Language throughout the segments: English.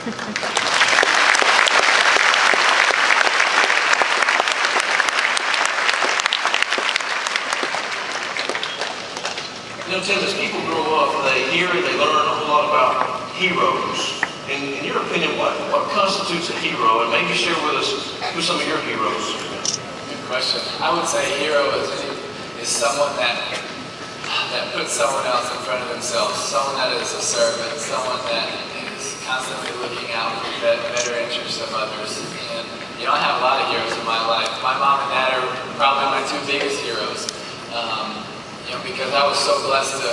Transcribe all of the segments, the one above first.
You know, Tim, as people grow up, they hear and they learn a whole lot about heroes. In your opinion, what constitutes a hero? And maybe share with us who some of your heroes. Good question. I would say a hero is someone that puts someone else in front of themselves, someone that is a servant, someone that is constantly looking out for the better interests of others. And you know, I have a lot of heroes in my life. My mom and dad are probably my two biggest heroes. You know, because I was so blessed to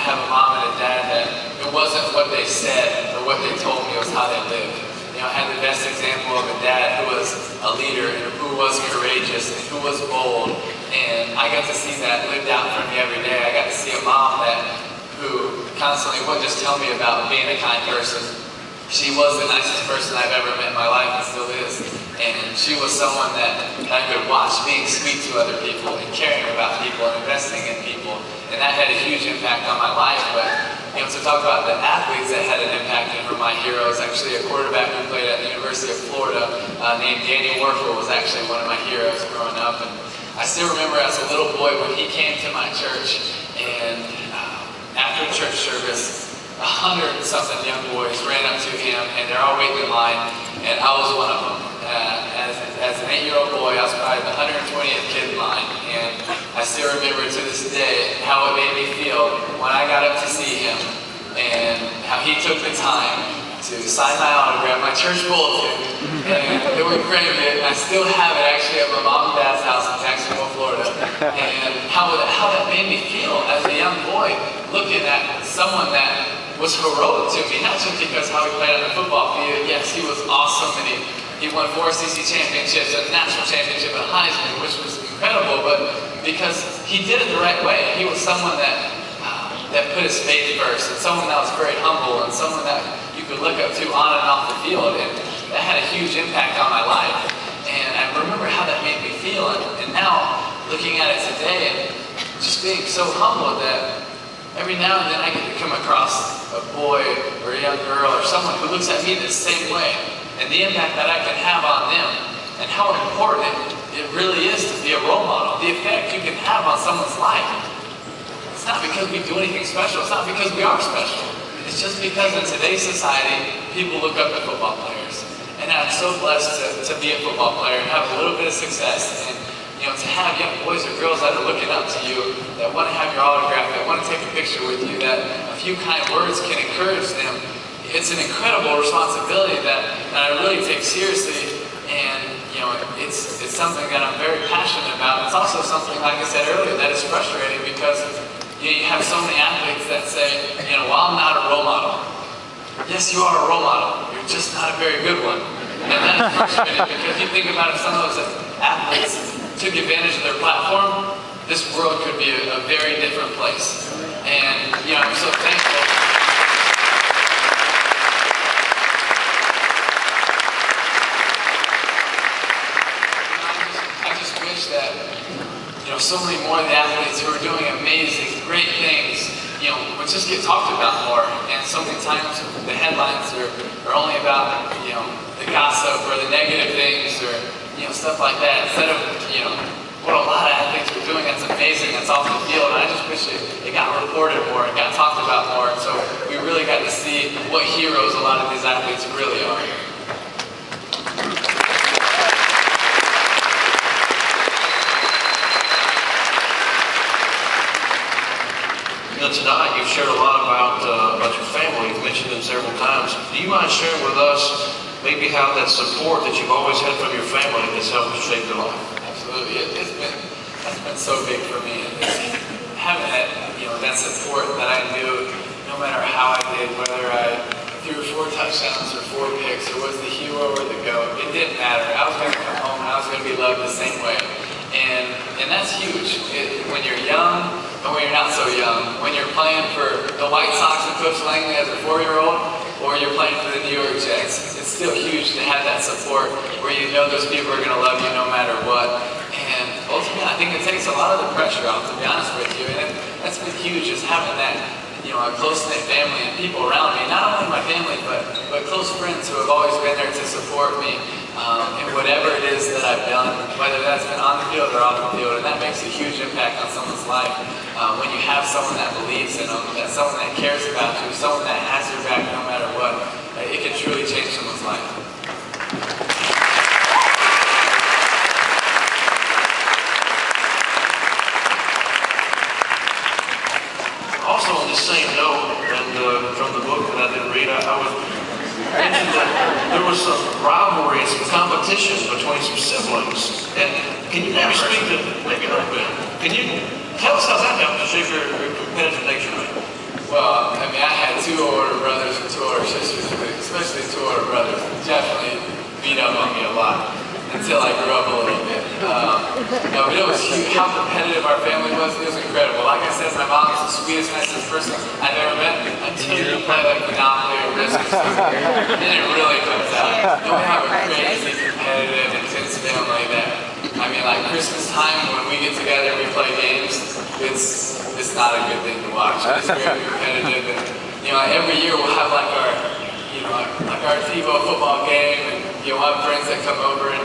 have a mom and a dad that it wasn't what they said or what they told me, it was how they lived. You know, I had the best example of a dad who was a leader and who was courageous and who was bold, and I got to see that lived out for me every day. I got to see a mom who constantly wouldn't just tell me about being a kind person. She was the nicest person I've ever met in my life and still is. And she was someone that I could watch being sweet to other people and caring about people and investing in people. And that had a huge impact on my life. But you know, to talk about the athletes that had an impact and were my heroes, actually a quarterback who played at the University of Florida named Danny Warfel was actually one of my heroes growing up. And I still remember as a little boy when he came to my church, and after church service, 100-something young boys ran up to him, and they're all waiting in line, and I was one of them. As an 8-year-old boy, I was probably the 120th kid in line, and I still remember to this day how it made me feel when I got up to see him, and how he took the time to sign my autograph, my church bulletin, and it would grab it, and I still have it actually at my mom and dad's house in Jacksonville, Florida, and how that made me feel as a young boy, looking at someone that was heroic to me, not just because how he played on the football field. Yes, he was awesome, and he won 4 SEC championships, a national championship, a Heisman, which was incredible, but because he did it the right way. He was someone that put his faith first, and someone that was very humble, and someone that you could look up to on and off the field, and that had a huge impact on my life. And I remember how that made me feel, and now, looking at it today, and just being so humbled that every now and then I get to come across a boy or a young girl or someone who looks at me the same way, and the impact that I can have on them, and how important it really is to be a role model, the effect you can have on someone's life. It's not because we do anything special, it's not because we are special. It's just because in today's society, people look up to football players. And I'm so blessed to be a football player and have a little bit of success, and you know, to have young boys or girls that are looking up to you, that want to have your autograph, that want to take a picture with you, that a few kind words can encourage them. It's an incredible responsibility that I really take seriously, and you know, it's something that I'm very passionate about. It's also something, like I said earlier, that is frustrating because you have so many athletes that say, you know, well, I'm not a role model. Yes, you are a role model. You're just not a very good one. And that is frustrating because you think about if some of those athletes took advantage of their platform, this world could be a very different place. And you know, I'm so thankful. I just wish that, you know, so many more of the athletes who are doing amazing, great things, you know, would just get talked about more. And so many times the headlines are only about, you know, the gossip or the negative things or, you know, stuff like that, instead of, you know, what a lot of athletes were doing that's amazing, that's off the field. And I just wish it got reported more, it got talked about more, and so we really got to see what heroes a lot of these athletes really are. You know, tonight you've shared a lot about your family. You've mentioned them several times. Do you mind sharing with us maybe how that support that you've always had from your family has helped shape your life? Absolutely, that's been so big for me. Having that, you know, that support that I knew, no matter how I did, whether I threw 4 touchdowns or 4 picks, or was the hero or the GOAT, it didn't matter. I was going to come home and I was going to be loved the same way, and that's huge. When you're young and when you're not so young, when you're playing for the White Sox and Coach Langley as a 4-year-old, or you're playing for the New York Jets, it's still huge to have that support where you know those people are going to love you no matter what. And ultimately, I think it takes a lot of the pressure off, to be honest with you. And that's been huge, is having that a close-knit family and people around me, not only my family, but close friends who have always been there to support me in whatever it is that I've done, whether that's been on the field or off the field, and that makes a huge impact on someone's life. When you have someone that believes in them, that someone that cares about you, someone that has your back no matter what, it can truly change someone's life. Also on the same note, and from the book that I did read, I was mentioned that there was some rivalry and some competition between some siblings. And can you maybe speak to, maybe a little bit, can you tell us how that helped to shape your competitive nature? Well, I mean, I had 2 older brothers and 2 older sisters, but especially 2 older brothers definitely beat up on me a lot until I grew up a little bit. No, but it was huge. How competitive our family was, it was incredible. Like I said, my mom is the sweetest, nicest person I've ever met until you play like Monopoly or Risk or something. Then it really comes out. And we have a crazy, competitive, intense family that, I mean, like Christmas time when we get together and we play games, it's not a good thing to watch. It's very competitive, and every year we'll have like our Tebow football game, and we'll have friends that come over, and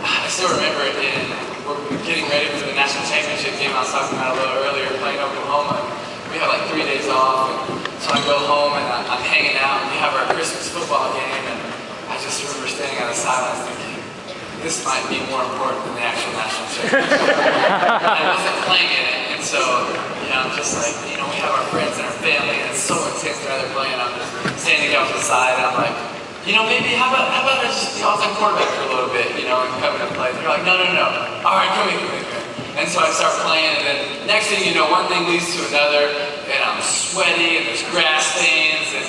I still remember it. And we're getting ready for the national championship game I was talking about a little earlier, playing Oklahoma. And we had like 3 days off, and so I go home and I'm hanging out, and we have our Christmas football game, and I just remember standing on the sidelines thinking, this might be more important than the actual national championship. I wasn't playing in it, and so I'm just like, we have our friends and our family, and it's so intense when they're playing. I'm just standing up to the side, and I'm like, maybe how about I just be all-time quarterback for a little bit, and come in and play. They're like, no. All right, come here. And so I start playing, and then next thing you know, one thing leads to another, and I'm sweaty, and there's grass stains, and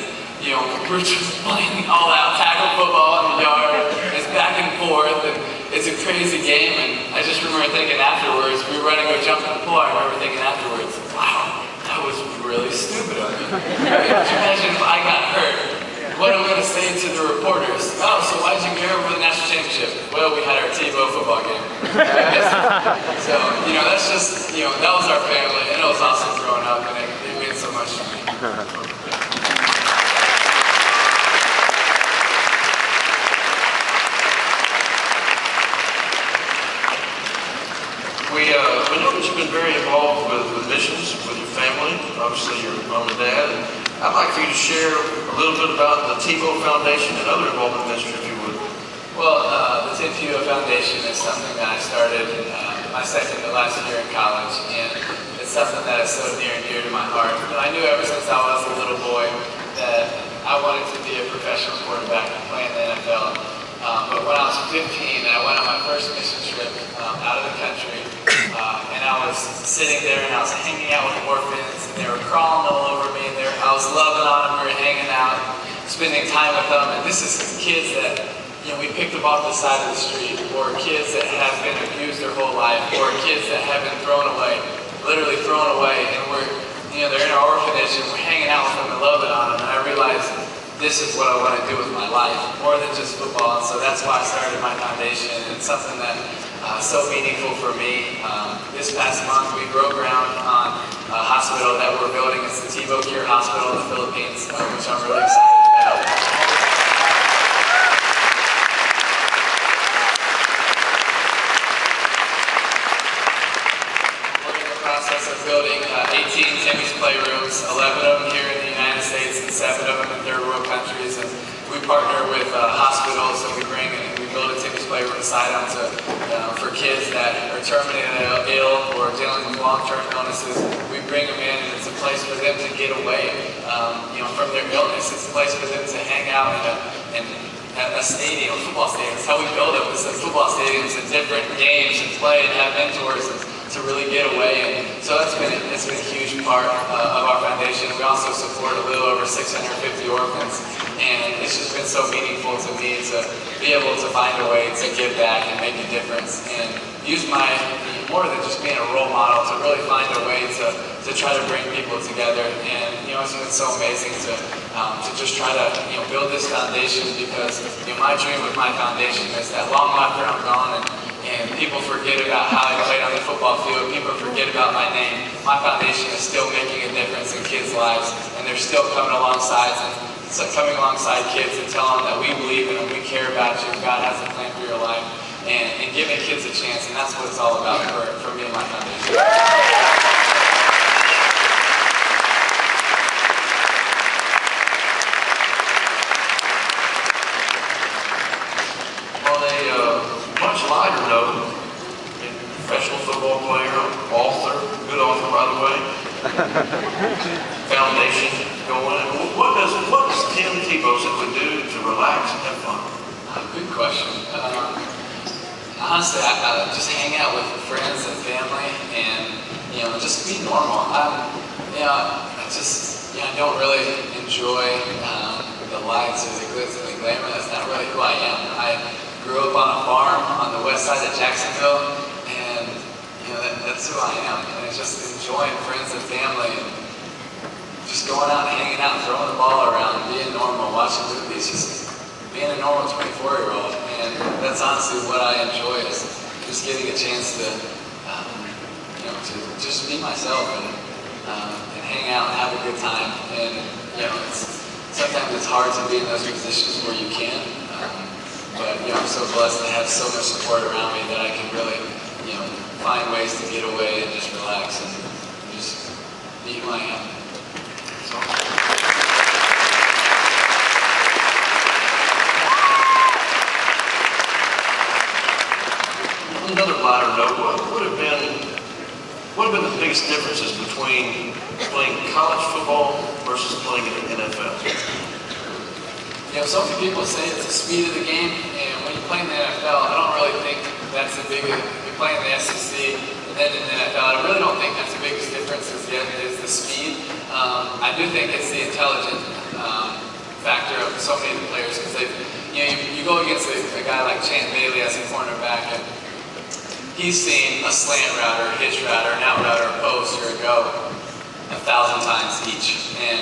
we're just playing all-out tackle football in the yard. It's back and forth, and it's a crazy game. And I just remember thinking afterwards, we were running to go jump in the pool. I remember thinking afterwards, wow, that was really stupid of me. Could you imagine if I got hurt? What am I going to say to the reporters? Oh, so why did you get here for the national championship? Well, we had our Tebow football game. So, that's just, that was our family, and it was awesome growing up, and it meant so much to me. We know that you've been very involved with missions, with your family, obviously your mom and dad, and I'd like for you to share a little bit about the Tebow Foundation and other involvement in ministry, if you would. Well, the Tebow Foundation is something that I started my second to last year in college, and it's something that is so near and dear to my heart. And I knew ever since I was a little boy that I wanted to be a professional quarterback and play in the NFL. But when I was 15, I went on my first mission trip out of the country, and I was sitting there and I was hanging out with orphans, and they were crawling all over me, and I was loving on them, we were hanging out, spending time with them, and this is kids that we picked up off the side of the street, or kids that have been abused their whole life, or kids that have been thrown away, literally thrown away, and they're in our orphanage, and we're hanging out with them and loving on them, and I realized this is what I want to do with my life, more than just football, and so that's why I started my foundation, and it's something that so meaningful for me. This past month, we broke ground on a hospital that we're building. It's the Tebow Care Hospital in the Philippines, which I'm really excited about. We're in the process of building 18 Timmy's playrooms, 11 of them here in the United States and 7 of them in third world countries. And we partner with hospitals, and we build a Timmy's playroom sidearm for kids that are terminally ill or dealing with long-term illnesses. We bring them in, and it's a place for them to get away, from their illness. It's a place for them to hang out in a stadium, a football stadium. It's how we build them. It's football stadiums and different games and play and have mentors to really get away. And so it's been a huge part of our foundation. We also support a little over 650 orphans, and it's just been so meaningful to me to be able to find a way to give back and make a difference, and use more than just being a role model, to really find a way to try to bring people together. And it's been so amazing to just try to build this foundation, because my dream with my foundation is that long after I'm gone and and people forget about how I played on the football field. People forget about my name. My foundation is still making a difference in kids' lives, and they're still coming alongside kids and telling them that we believe in them, we care about you, God has a plan for your life, and giving kids a chance, and that's what it's all about for me and my foundation. On a much lighter note, professional football player, author, good author by the way, foundation going. What does Tim Tebow simply do to relax and have fun? Good question. Honestly, I just hang out with friends and family, and just be normal. I don't really enjoy the lights or the glitz and the glamour. That's not really who I am. I grew up on a farm on the west side of Jacksonville, and that's who I am. And it's just enjoying friends and family, and just going out and hanging out, throwing the ball around, being normal, watching movies, just being a normal 24-year-old. And that's honestly what I enjoy, is just getting a chance to just be myself and hang out and have a good time. And sometimes it's hard to be in those positions where you can. But I'm so blessed to have so much support around me that I can really, find ways to get away and just relax and just be who I am. Another lighter note, what would have been the biggest differences between playing college football versus playing in the NFL? So many people say it's the speed of the game, and when you play in the NFL, I don't really think that's the biggest. You're playing in the SEC and then in the NFL, I really don't think that's the biggest difference is the speed. I do think it's the intelligence factor of so many of the players, because you go against a guy like Chan Bailey as a cornerback, and he's seen a slant route or a hitch route or an out route or a post or a go 1,000 times each, and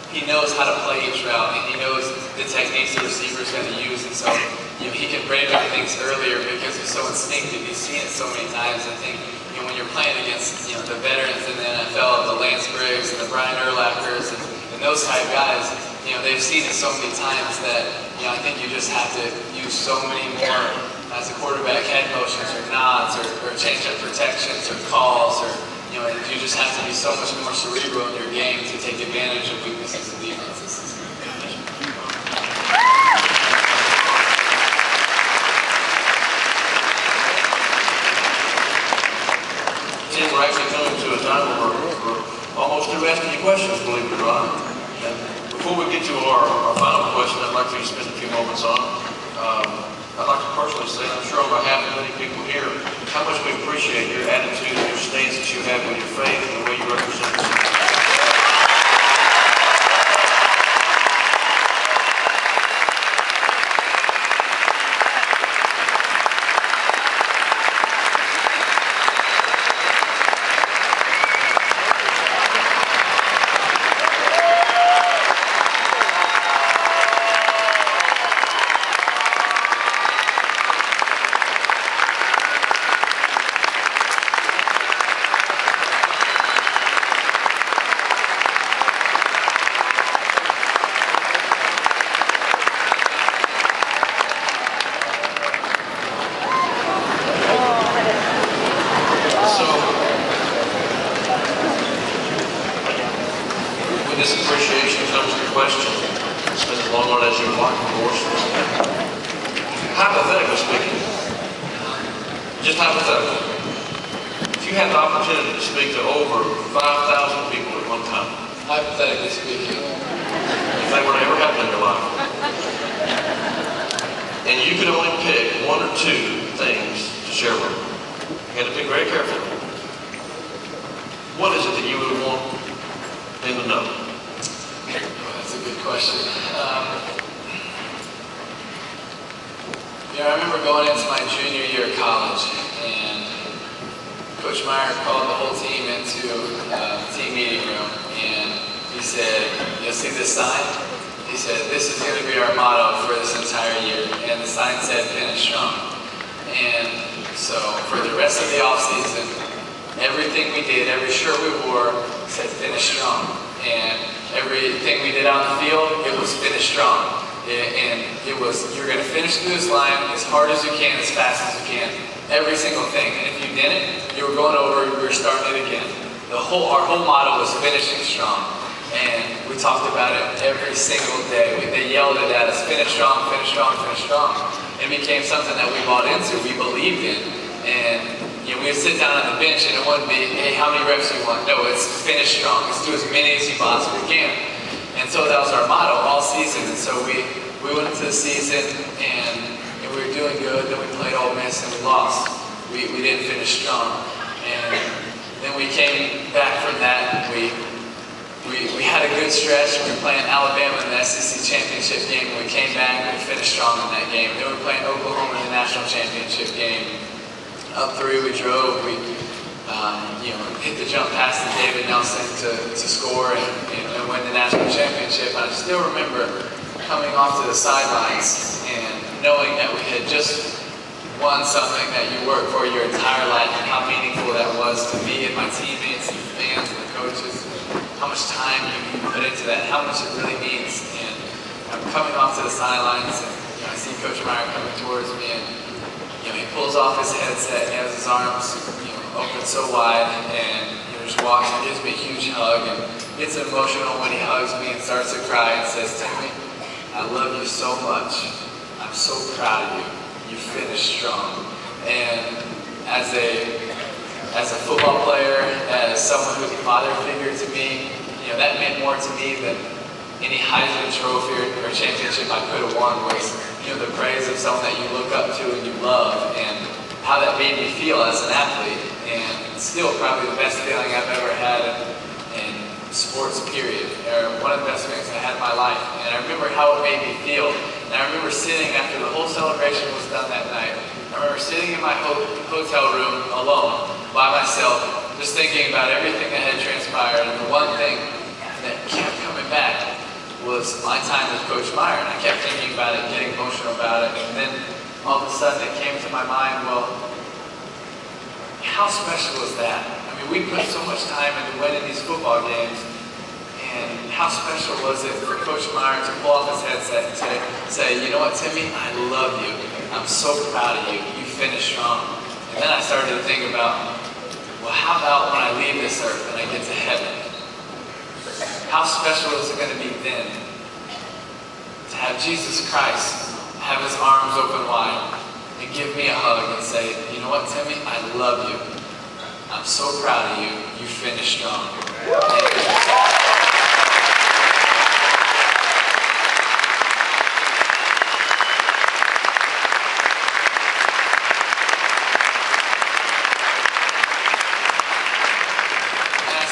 he knows how to play each route, and he knows the techniques the receiver's going to use, and so he can break up things earlier because he's so instinctive. He's seen it so many times. I think when you're playing against the veterans in the NFL, the Lance Briggs and the Brian Urlachers and those type guys, they've seen it so many times that I think you just have to use so many more as a quarterback head motions or nods or change-up protections or calls or and you just have to be so much more cerebral in your game to take advantage of weaknesses of defenses. Tim, we're actually coming to a time where we're almost through asking you questions, believe it or not. And before we get to our final question, I'd like for you to spend a few moments on. I'd like to personally say, and I'm sure on behalf of many people here, how much we appreciate your attitude and your stance that you have with your faith and the way you represent yourself. This appreciation comes to question. Spend as long on it as you would like, of course. Hypothetically speaking, just hypothetically, if you had the opportunity to speak to over 5,000 people at one time, Hypothetically speaking, if they were to ever happen in your life, and you could only pick one or two things to share with them, you had to pick very carefully. What is it that you would want them to know? That's a good question. I remember going into my junior year of college, and Coach Meyer called the whole team into the team meeting room, and he said, "You'll see this sign?" He said, "This is going to be our motto for this entire year." And the sign said, "Finish strong." And So for the rest of the off season, everything we did, every shirt we wore said finish strong. And everything we did on the field, it was finish strong. And it was, you're going to finish through this line as hard as you can, as fast as you can. Every single thing. And if you didn't, you were going over, you were starting it again. Our whole motto was finishing strong. And we talked about it every single day. They yelled it at us, finish strong, finish strong, finish strong. It became something that we bought into, we believed in. And we would sit down on the bench and it wouldn't be, hey, how many reps do you want? No, it's finish strong. Let's do as many as you possibly can. And so that was our motto all season. And so we went into the season and we were doing good. Then we played Ole Miss and we lost. We didn't finish strong. And then we came back from that. We had a good stretch. We were playing Alabama in the SEC championship game. We came back and we finished strong in that game. Then we were playing Oklahoma in the national championship game. Up 3, we drove. We hit the jump pass to David Nelson to score and win the national championship. And I still remember coming off to the sidelines and knowing that we had just won something that you worked for your entire life and how meaningful that was to me and my teammates and the fans and the coaches. How much time you put into that, how much it really means. And I'm coming off to the sidelines and I see Coach Meyer coming towards me and he pulls off his headset and he has his arms open so wide and just walks and gives me a huge hug and gets emotional when he hugs me and starts to cry and says, "Timmy, I love you so much. I'm so proud of you. You finished strong." And as a football player, as someone who's a father figure to me, that meant more to me than any Heisman Trophy or championship I could have won was, the praise of someone that you look up to and you love, and how that made me feel as an athlete. And it's still probably the best feeling I've ever had in sports, period, or one of the best feelings I had in my life. And I remember how it made me feel. And I remember sitting after the whole celebration was done that night. I remember sitting in my hotel room alone, by myself, just thinking about everything that had transpired. And the one thing that kept coming back was my time with Coach Meyer. And I kept thinking about it, getting emotional about it. And then all of a sudden it came to my mind, well, how special is that? I mean, we put so much time into winning these football games. And how special was it for Coach Meyer to pull off his headset and say, "You know what, Timmy, I love you. I'm so proud of you. You finished strong." And then I started to think about, well, how about when I leave this earth and I get to heaven? How special is it going to be then to have Jesus Christ have his arms open wide and give me a hug and say, "You know what, Timmy, I love you. I'm so proud of you. You finished strong."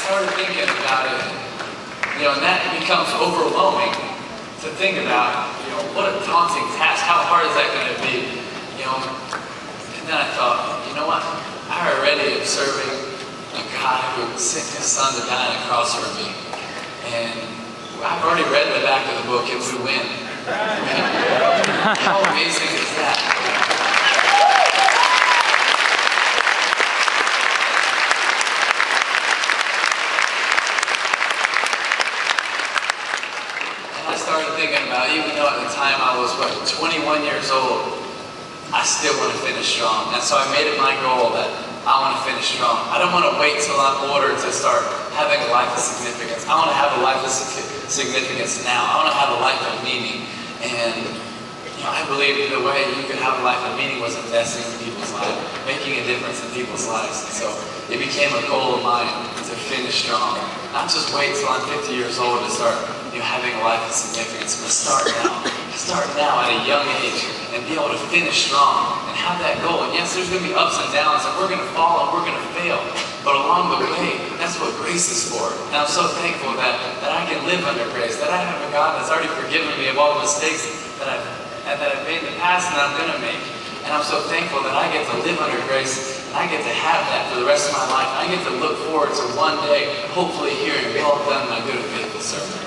Started thinking about it, and that becomes overwhelming to think about, what a daunting task, how hard is that going to be, and then I thought, you know what, I already am serving a God who sent his son to die on a cross for me, and I've already read the back of the book and we win. How amazing is that? Thinking about, even though at the time I was 21 years old, I still want to finish strong. And so I made it my goal that I want to finish strong. I don't want to wait till I'm older to start having a life of significance. I want to have a life of significance now. I want to have a life of meaning. And I believe the way you could have a life of meaning was investing in people's lives, making a difference in people's lives. And so it became a goal of mine to finish strong. Not just wait till I'm 50 years old to start having a life of significance, but start now. Start now at a young age and be able to finish strong and have that goal. And yes, there's going to be ups and downs and we're going to fall and we're going to fail. But along the way, that's what grace is for. And I'm so thankful that I can live under grace, that I have a God that's already forgiven me of all the mistakes that I've made in the past and I'm going to make. And I'm so thankful that I get to live under grace and I get to have that for the rest of my life. I get to look forward to one day, hopefully hearing, "Well done, my good and faithful servant."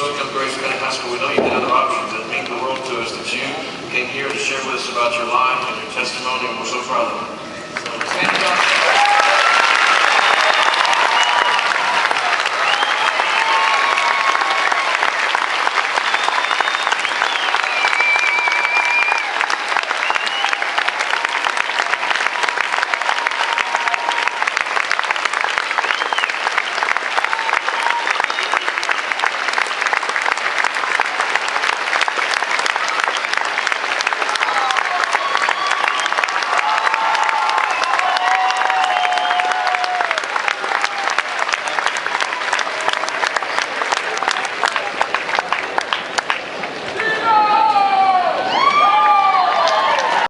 chose to come to Grace County High School. We know you had other options. It means the world to us that you came here to share with us about your life and your testimony, and we're so proud of you. Thank you.